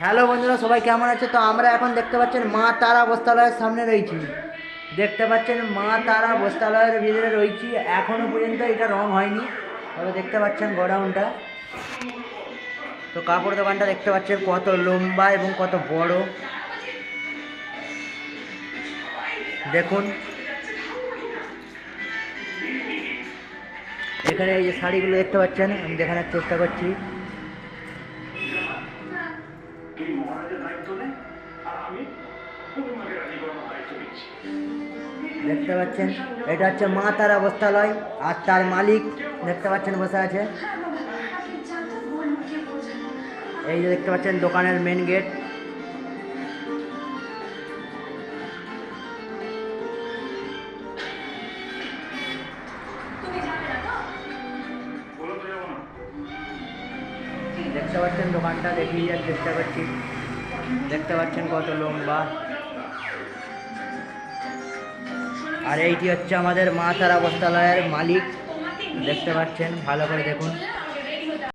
Hello বন্ধুরা, সবাই কেমন আছে? তো আমরা এখন দেখতে পাচ্ছেন মা তারা বস্ত্রালয়ের সামনে রয়েছি। দেখতে পাচ্ছেন মা তারা বস্ত্রালয়ের ভিতরে রয়েছি। এখনো পর্যন্ত এটা রং হয়নি, তবে দেখতে পাচ্ছেন গোডাউনটা। তো কাপড় দোকানটা দেখতে পাচ্ছেন কত লম্বা এবং কত বড়। দেখুন এখানে এই যে শাড়িগুলো দেখতে পাচ্ছেন, আমি দেখানোর চেষ্টা করছি। দেখতে পাচ্ছেন এটা হচ্ছে মা তারা বস্ত্রালয়, আর তার মালিক দেখতে পাচ্ছেন বসে আছে। এই যে দেখতে পাচ্ছেন দোকানের মেন গেট। দেখতে পাচ্ছেন দোকানটা, দেখিয়ে যাওয়ার চেষ্টা করছি। দেখতে পাচ্ছেন কত লম্বা। আর এইটি হচ্ছে আমাদের মা তারা বস্ত্রালয়ের মালিক। দেখতে পাচ্ছেন, ভালো করে দেখুন।